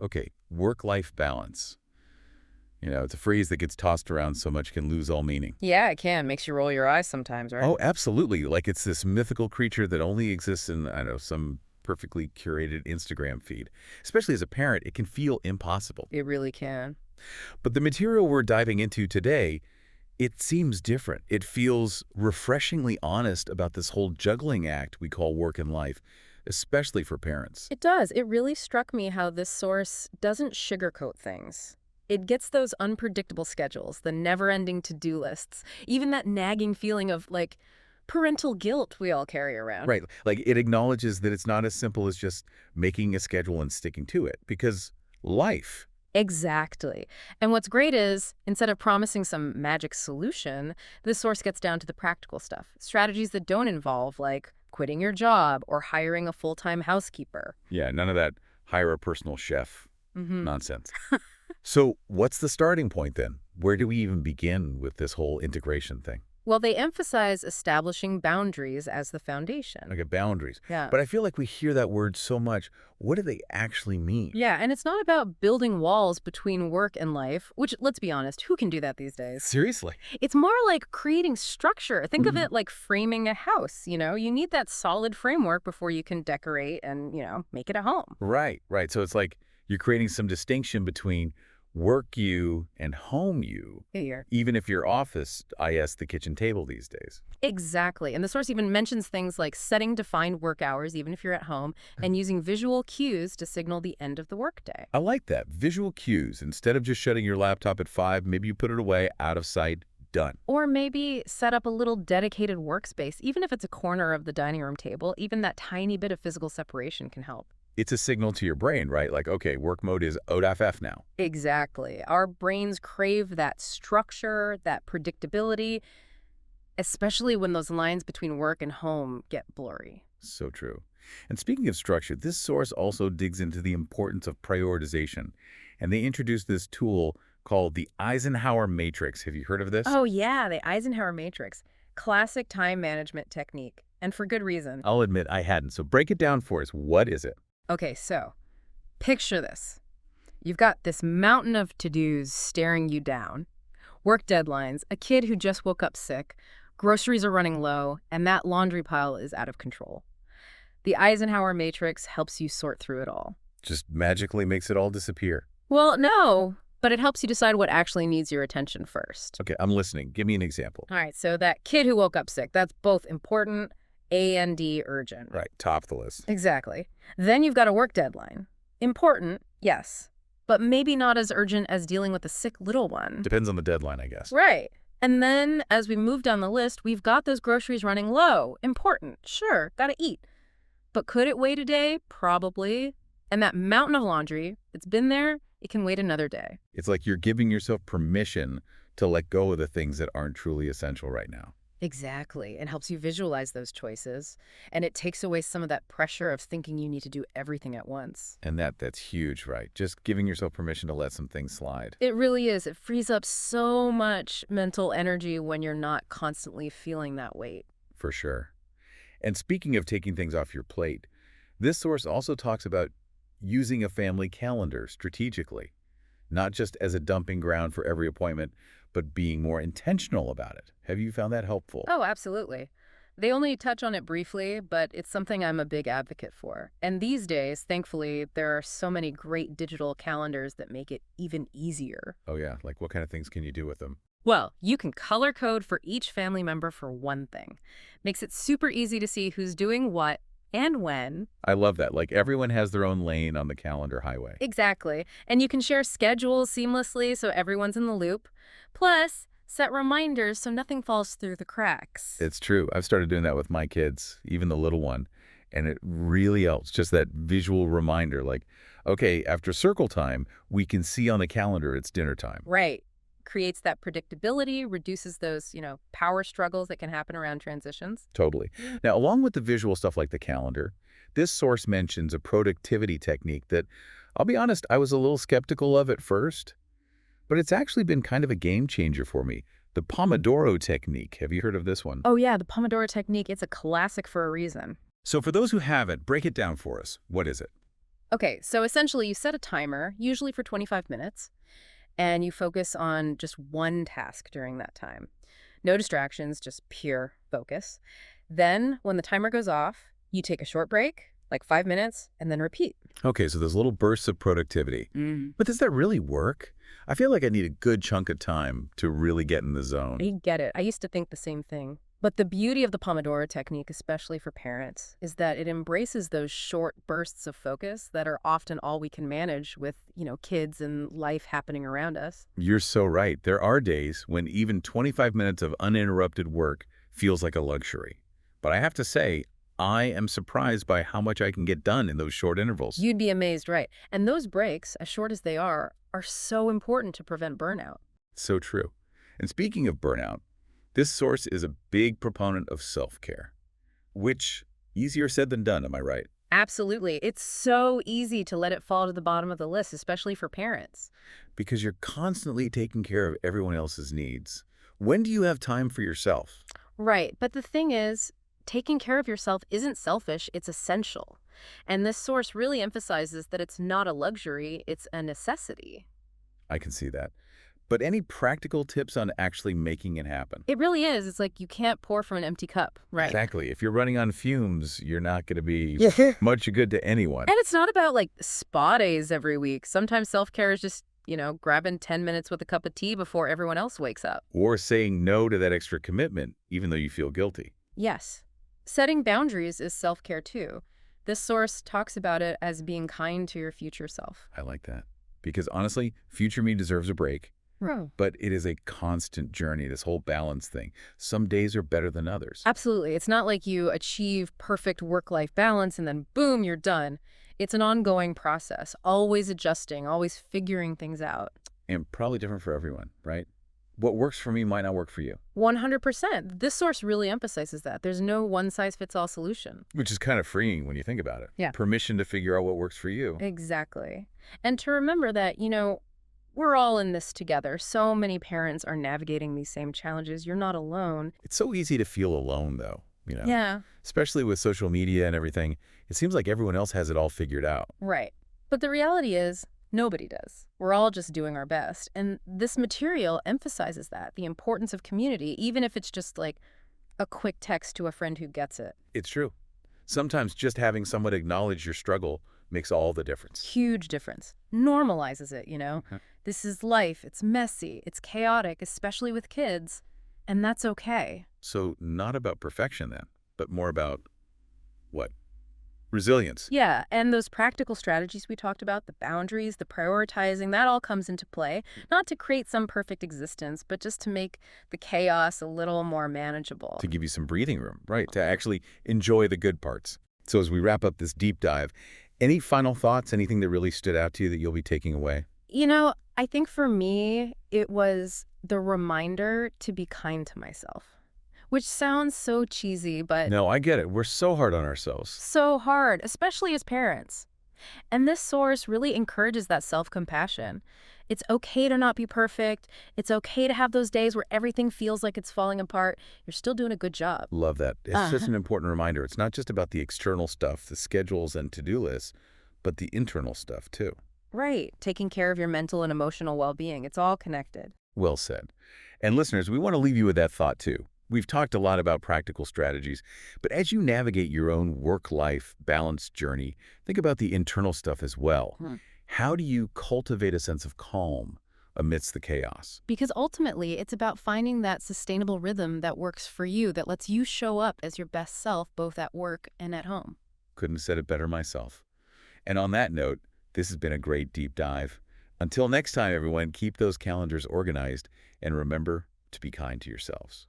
Okay, work-life balance. It's a phrase that gets tossed around so much it can lose all meaning. Yeah, it can. Makes you roll your eyes sometimes, right? Oh, absolutely. Like it's this mythical creature that only exists in, I don't know, some perfectly curated Instagram feed. Especially as a parent, it can feel impossible. It really can. But the material we're diving into today, it seems different. It feels refreshingly honest about this whole juggling act we call work and life, especially for parents. It does. It really struck me how this source doesn't sugarcoat things. It gets those unpredictable schedules, the never-ending to-do lists, even that nagging feeling of, like, parental guilt we all carry around. Right. Like it acknowledges that it's not as simple as just making a schedule and sticking to it, because life. Exactly. And what's great is, instead of promising some magic solution, this source gets down to the practical stuff. Strategies that don't involve, like, quitting your job or hiring a full-time housekeeper. Yeah, none of that hire a personal chef Mm-hmm. nonsense. So what's the starting point then? Where do we even begin with this whole integration thing? Well, they emphasize establishing boundaries as the foundation. Okay, boundaries. Yeah. But I feel like we hear that word so much. What do they actually mean? Yeah, and it's not about building walls between work and life, which, let's be honest, who can do that these days? Seriously? It's more like creating structure. Think of it like framing a house, You need that solid framework before you can decorate and, make it a home. Right, right. So it's like you're creating some distinction between work you and home you, Here. even if your office, IS, the kitchen table these days. Exactly. And the source even mentions things like setting defined work hours, even if you're at home, and using visual cues to signal the end of the workday. I like that. Visual cues. Instead of just shutting your laptop at 5, maybe you put it away, out of sight, done. Or maybe set up a little dedicated workspace, even if it's a corner of the dining room table. Even that tiny bit of physical separation can help. It's a signal to your brain, right? Like, okay, work mode is ODFF now. Exactly. Our brains crave that structure, that predictability, especially when those lines between work and home get blurry. So true. And speaking of structure, this source also digs into the importance of prioritization. And they introduced this tool called the Eisenhower Matrix. Have you heard of this? Oh, yeah, the Eisenhower Matrix. Classic time management technique. And for good reason. I'll admit I hadn't. So break it down for us. What is it? Okay, so picture this. You've got this mountain of to-dos staring you down. Work deadlines, a kid who just woke up sick, groceries are running low, and that laundry pile is out of control. The Eisenhower Matrix helps you sort through it all. Just magically makes it all disappear. Well, no, but it helps you decide what actually needs your attention first. Okay, I'm listening. Give me an example. All right, so that kid who woke up sick, that's both important and urgent. Right, top of the list. Exactly. Then you've got a work deadline. Important, yes, but maybe not as urgent as dealing with a sick little one. Depends on the deadline, I guess. Right. And then, as we move down the list, we've got those groceries running low. Important, sure, gotta eat. But could it wait a day? Probably. And that mountain of laundry, it's been there, it can wait another day. It's like you're giving yourself permission to let go of the things that aren't truly essential right now. Exactly. It helps you visualize those choices. And it takes away some of that pressure of thinking you need to do everything at once. And that's huge, right? Just giving yourself permission to let some things slide. It really is. It frees up so much mental energy when you're not constantly feeling that weight. For sure. And speaking of taking things off your plate, this source also talks about using a family calendar strategically, not just as a dumping ground for every appointment, but being more intentional about it. Have you found that helpful? Oh, absolutely. They only touch on it briefly, but it's something I'm a big advocate for. And these days, thankfully, there are so many great digital calendars that make it even easier. Oh yeah, like what kind of things can you do with them? Well, you can color code for each family member for one thing. Makes it super easy to see who's doing what and when. I love that. Like everyone has their own lane on the calendar highway. Exactly. And you can share schedules seamlessly so everyone's in the loop. Plus, set reminders so nothing falls through the cracks. It's true. I've started doing that with my kids, even the little one. And it really helps. Just that visual reminder like, okay, after circle time, we can see on the calendar it's dinner time. Right. Creates that predictability, reduces those, power struggles that can happen around transitions. Totally. Now, along with the visual stuff like the calendar, this source mentions a productivity technique that, I'll be honest, I was a little skeptical of at first, but it's actually been kind of a game changer for me. The Pomodoro Technique. Have you heard of this one? Oh yeah, the Pomodoro Technique, it's a classic for a reason. So for those who haven't, break it down for us. What is it? Okay, so essentially you set a timer, usually for 25 minutes, and you focus on just one task during that time. No distractions, just pure focus. Then, when the timer goes off, you take a short break, like 5 minutes, and then repeat. Okay, so those little bursts of productivity. But does that really work? I feel like I need a good chunk of time to really get in the zone. I get it. I used to think the same thing. But the beauty of the Pomodoro technique, especially for parents, is that it embraces those short bursts of focus that are often all we can manage with, kids and life happening around us. You're so right. There are days when even 25 minutes of uninterrupted work feels like a luxury. But I have to say, I am surprised by how much I can get done in those short intervals. You'd be amazed, right? And those breaks, as short as they are so important to prevent burnout. So true. And speaking of burnout, this source is a big proponent of self-care, which easier said than done, am I right? Absolutely. It's so easy to let it fall to the bottom of the list, especially for parents. Because you're constantly taking care of everyone else's needs. When do you have time for yourself? Right. But the thing is, taking care of yourself isn't selfish, it's essential. And this source really emphasizes that it's not a luxury, it's a necessity. I can see that. But any practical tips on actually making it happen? It really is. It's like you can't pour from an empty cup. Right. Exactly. If you're running on fumes, you're not going to be Yeah. much good to anyone. And it's not about like spa days every week. Sometimes self-care is just, grabbing 10 minutes with a cup of tea before everyone else wakes up. Or saying no to that extra commitment, even though you feel guilty. Yes. Setting boundaries is self-care too. This source talks about it as being kind to your future self. I like that. Because honestly, future me deserves a break. Right. But it is a constant journey, this whole balance thing. Some days are better than others. Absolutely. It's not like you achieve perfect work-life balance and then boom, you're done. It's an ongoing process, always adjusting, always figuring things out. And probably different for everyone, right? What works for me might not work for you. 100%. This source really emphasizes that. There's no one-size-fits-all solution. Which is kind of freeing when you think about it. Yeah. Permission to figure out what works for you. Exactly. And to remember that, we're all in this together. So many parents are navigating these same challenges. You're not alone. It's so easy to feel alone, though, Yeah. Especially with social media and everything. It seems like everyone else has it all figured out. Right. But the reality is, nobody does. We're all just doing our best. And this material emphasizes that, the importance of community, even if it's just like a quick text to a friend who gets it. It's true. Sometimes just having someone acknowledge your struggle makes all the difference. Huge difference. Normalizes it, Okay. This is life. It's messy. It's chaotic, especially with kids. And that's okay. So not about perfection then, but more about what? Resilience. Yeah, and those practical strategies we talked about, the boundaries, the prioritizing, that all comes into play, not to create some perfect existence, but just to make the chaos a little more manageable. To give you some breathing room, right? To actually enjoy the good parts. So as we wrap up this deep dive, any final thoughts, anything that really stood out to you that you'll be taking away? I think for me, it was the reminder to be kind to myself, which sounds so cheesy, but No, I get it. We're so hard on ourselves. so hard, especially as parents. And this source really encourages that self-compassion. It's okay to not be perfect. It's okay to have those days where everything feels like it's falling apart. You're still doing a good job. Love that. It's just an important reminder. It's not just about the external stuff, the schedules and to-do lists, but the internal stuff too. Right. Taking care of your mental and emotional well-being. It's all connected. Well said. And listeners, we want to leave you with that thought too. We've talked a lot about practical strategies, but as you navigate your own work-life balance journey, think about the internal stuff as well. How do you cultivate a sense of calm amidst the chaos? Because ultimately, it's about finding that sustainable rhythm that works for you, that lets you show up as your best self, both at work and at home. Couldn't have said it better myself. And on that note, this has been a great deep dive. Until next time, everyone, keep those calendars organized and remember to be kind to yourselves.